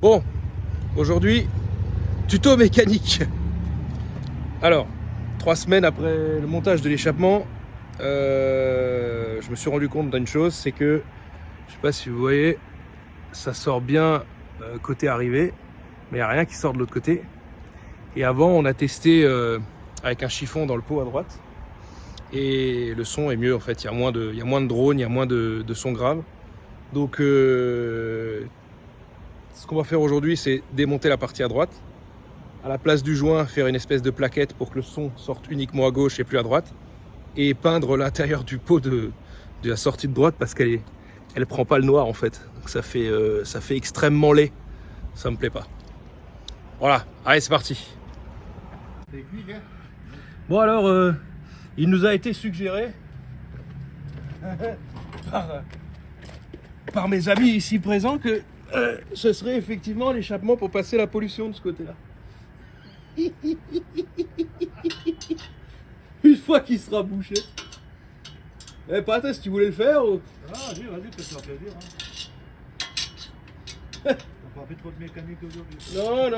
Bon, aujourd'hui, tuto mécanique. Alors, 3 semaines après le montage de l'échappement, je me suis rendu compte d'une chose, c'est que, je sais pas si vous voyez, ça sort bien côté arrivée, mais il n'y a rien qui sort de l'autre côté. Et avant, on a testé avec un chiffon dans le pot à droite, et le son est mieux en fait, il y a moins de drones, il y a moins de sons graves. Donc, ce qu'on va faire aujourd'hui, c'est démonter la partie à droite. À la place du joint, faire une espèce de plaquette pour que le son sorte uniquement à gauche et plus à droite. Et peindre l'intérieur du pot de la sortie de droite parce qu'elle prend pas le noir en fait. Donc ça fait extrêmement laid. Ça me plaît pas. Voilà, allez c'est parti. Bon alors, il nous a été suggéré par mes amis ici présents que ce serait effectivement l'échappement pour passer la pollution de ce côté-là. Une fois qu'il sera bouché. Eh Pat, si tu voulais le faire ou... Ah, vas-y, fais-toi plaisir. T'as pas fait trop de mécanique aujourd'hui? Non,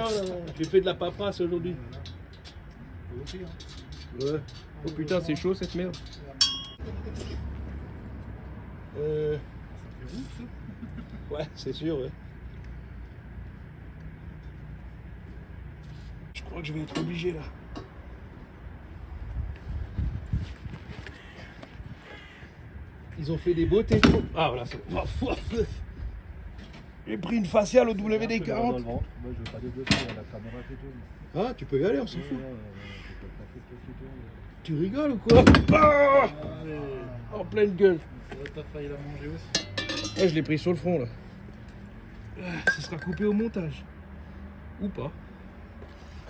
j'ai fait de la paperasse aujourd'hui. Faut aussi, hein. Ouais. Oh putain, c'est chaud cette merde. Ça fait ouf, ça. Ouais, c'est sûr, ouais. Je crois que je vais être obligé là. Ils ont fait des beaux technos. Ah voilà, c'est bon. J'ai pris une faciale au WD-40. Dans le ventre. Moi, je veux pas développer, la caméra fait tout. Ah, tu peux y aller, on s'en fout. Ouais, Tu rigoles ou quoi? Ah, en pleine gueule. t'as failli la manger aussi. Ouais, je l'ai pris sur le front là. Ça sera coupé au montage. Ou pas.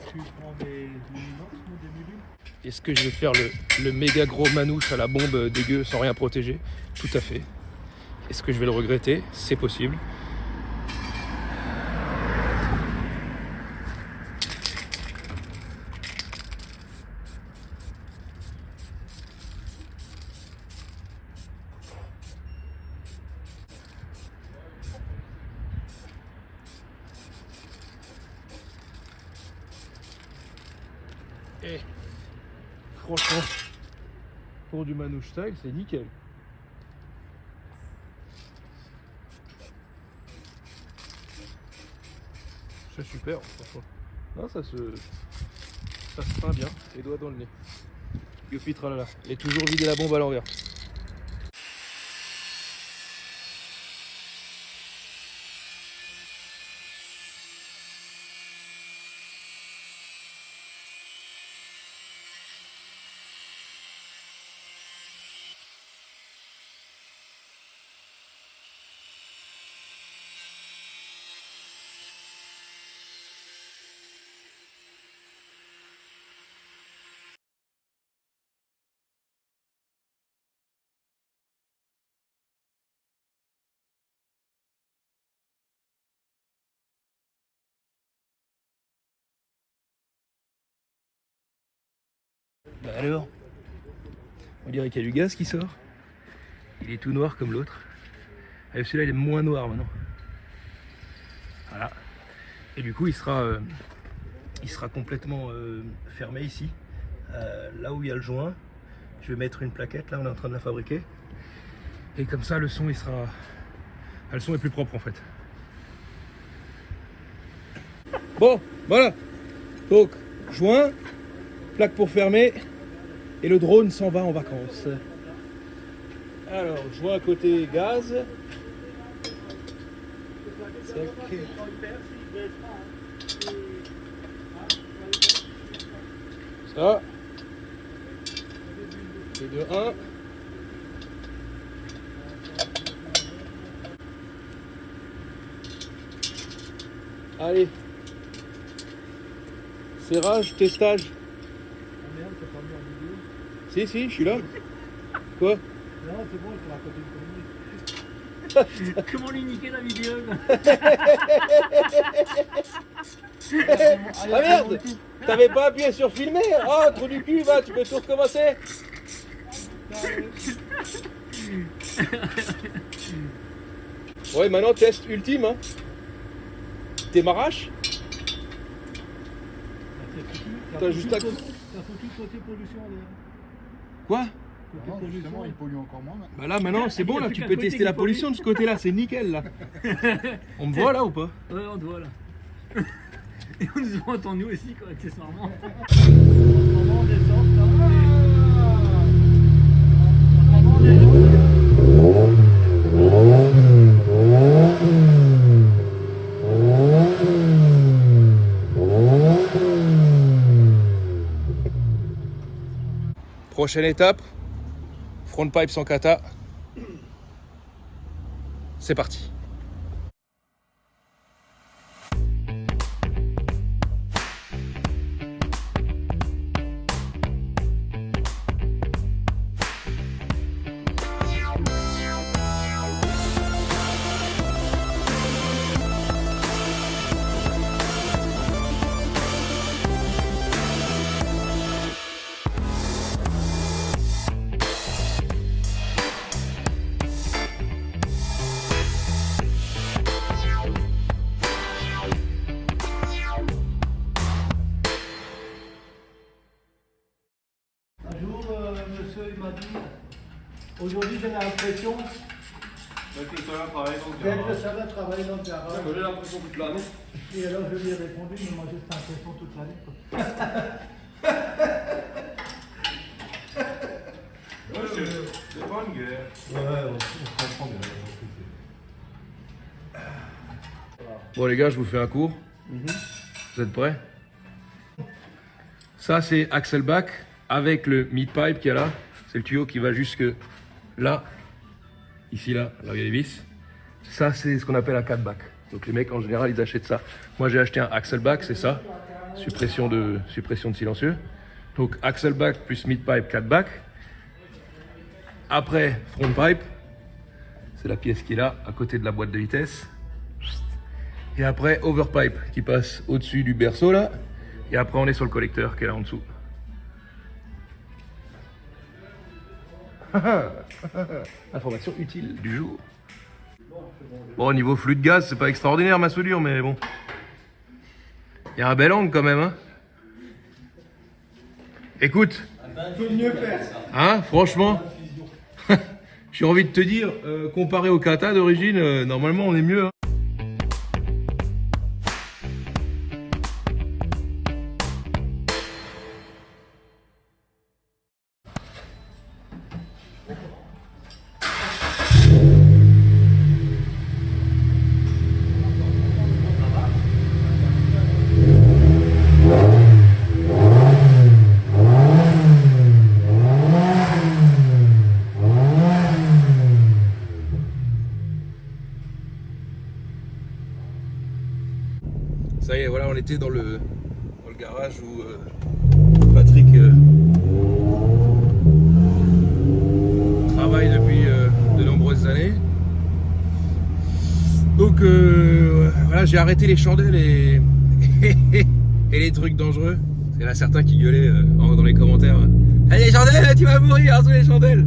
Tu prends des inox ou des modules? Est-ce que je vais faire le méga gros manouche à la bombe dégueu sans rien protéger? Tout à fait. Est-ce que je vais le regretter? C'est possible. Et franchement, pour du manouche style, c'est nickel. C'est super, franchement. Non, ça se peint bien, les doigts dans le nez. Youpi tralala. Et toujours vider la bombe à l'envers. Bah alors, on dirait qu'il y a du gaz qui sort. Il est tout noir comme l'autre. Et celui-là il est moins noir maintenant. Voilà. Et du coup il sera complètement fermé ici. Là où il y a le joint, je vais mettre une plaquette, là on est en train de la fabriquer. Et comme ça le son il sera. Le son est plus propre en fait. Bon, voilà. Donc, joint, plaque pour fermer. Et le drone s'en va en vacances. Alors, joint côté gaz. Sec. Ça. C'est de 1. Allez. Serrage, testage. Si, je suis là. Quoi? Non, c'est bon, je te raconte une connerie. Comment lui niquer la vidéo là? Ah merde! T'avais pas appuyé sur filmer? Oh, trou du cul, va, tu peux tout recommencer? Ouais, maintenant test ultime, hein. démarrage. T'as juste à... T'as foutu côté pollution là. Quoi? Côté pollution, il pollue encore moins maintenant. Bah là maintenant c'est bon, Il y a là plus tu qu'un peux côté tester qui la pollue. pollution de ce côté-là, c'est nickel là. On me voit là ou pas? Ouais, on te voit là. Et on nous entend nous aussi, quoi, accessoirement. On descend, là. On descend. Prochaine étape, front pipe sans kata. C'est parti. Un jour, monsieur il m'a dit, aujourd'hui j'ai l'impression D'être le seul à travailler dans le d'être le garage. seul à travailler dans le garage. J'ai l'impression toute l'année. Et alors je lui ai répondu, mais moi j'ai cette impression toute l'année. quoi. C'est pas une guerre. Ouais, on comprend bien. Bon les gars, je vous fais un cours. Vous êtes prêts? Ça c'est Axelbach avec le mid-pipe qu'il y a là. C'est le tuyau qui va jusque là. Ici là, là où il y a les vis. Ça c'est ce qu'on appelle un 4-back. Donc les mecs en général ils achètent ça. Moi j'ai acheté un Axelbach, c'est ça. Suppression de silencieux. Donc Axelbach plus mid-pipe 4-back. Après front pipe. C'est la pièce qui est là, à côté de la boîte de vitesse. Et après, overpipe qui passe au-dessus du berceau là. Et après, on est sur le collecteur qui est là en dessous. Information utile du jour. Bon, au niveau flux de gaz, c'est pas extraordinaire ma soudure, mais bon. Il y a un bel angle quand même, hein. Écoute. Faut mieux faire. Hein, franchement. J'ai envie de te dire, comparé au kata d'origine, normalement on est mieux. Hein. Ça y est, voilà, on était dans le garage où Patrick travaille depuis de nombreuses années. Donc voilà, j'ai arrêté les chandelles et, et les trucs dangereux. Parce qu'il y en a certains qui gueulaient dans les commentaires. Allez les chandelles, tu vas mourir sous les chandelles.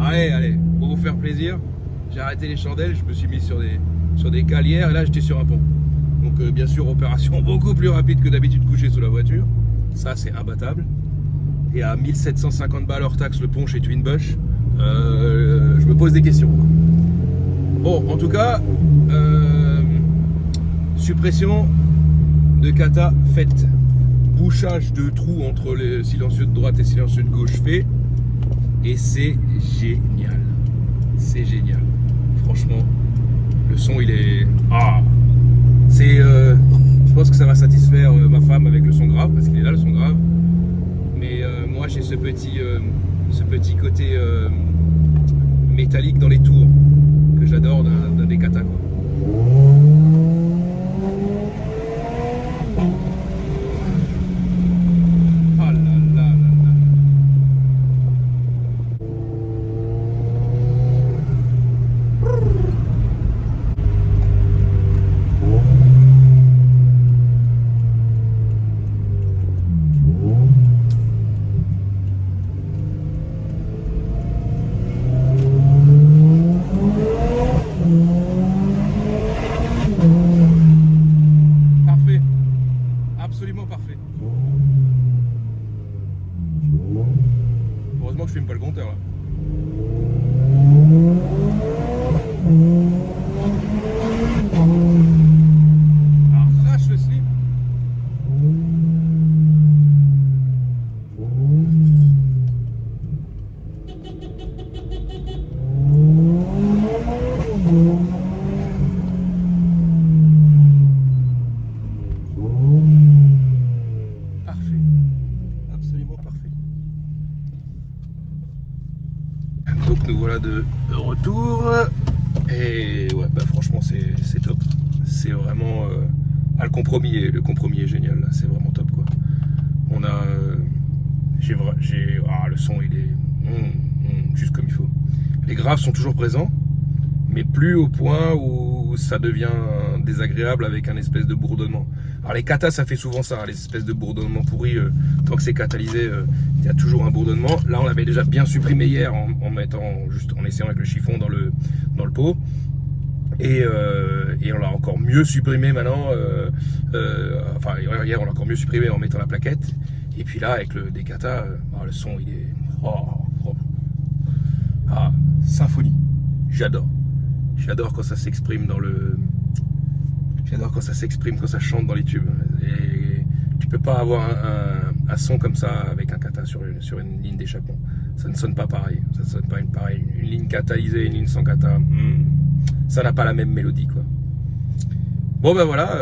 Allez, pour vous faire plaisir, j'ai arrêté les chandelles, je me suis mis sur des calières et là j'étais sur un pont. Donc bien sûr, opération beaucoup plus rapide que d'habitude couché sous la voiture. Ça, c'est imbattable. Et à 1750 balles hors taxe le pont chez Twinbush, je me pose des questions. Bon, en tout cas, suppression de kata faite. Bouchage de trous entre les silencieux de droite et silencieux de gauche fait. Et c'est génial. C'est génial. Franchement, le son, il est... je pense que ça va satisfaire ma femme avec le son grave, parce qu'il est là le son grave. Mais moi j'ai ce petit côté métallique dans les tours que j'adore d'un des katas, quoi. Ah là là là là. je filme pas le compteur là. Arrache le slip. Parfait. Absolument parfait. Donc nous voilà de retour. Et ouais, bah franchement c'est top. C'est vraiment le compromis est génial. C'est vraiment top quoi. On a le son il est juste comme il faut. Les graves sont toujours présents, mais plus au point où ça devient désagréable avec un espèce de bourdonnement. Alors les katas ça fait souvent ça, hein, les espèces de bourdonnements pourris, tant que c'est catalysé, il y a toujours un bourdonnement. Là on l'avait déjà bien supprimé hier en essayant avec le chiffon dans le pot. Et on l'a encore mieux supprimé maintenant, hier on l'a encore mieux supprimé en mettant la plaquette. Et puis là avec le Decata, le son il est... symphonie, j'adore quand ça s'exprime quand ça chante dans les tubes. Et tu peux pas avoir un son comme ça avec un kata sur une ligne d'échappement. Ça ne sonne pas pareil. Ça ne sonne pas pareil. Une ligne katasée, une ligne sans kata, ça n'a pas la même mélodie quoi. Bon ben voilà,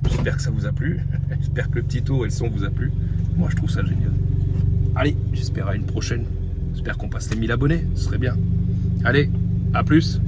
j'espère que ça vous a plu. J'espère que le petit tour et le son vous a plu. Moi je trouve ça génial. Allez, j'espère à une prochaine. J'espère qu'on passe les 1000 abonnés, ce serait bien. Allez, à plus.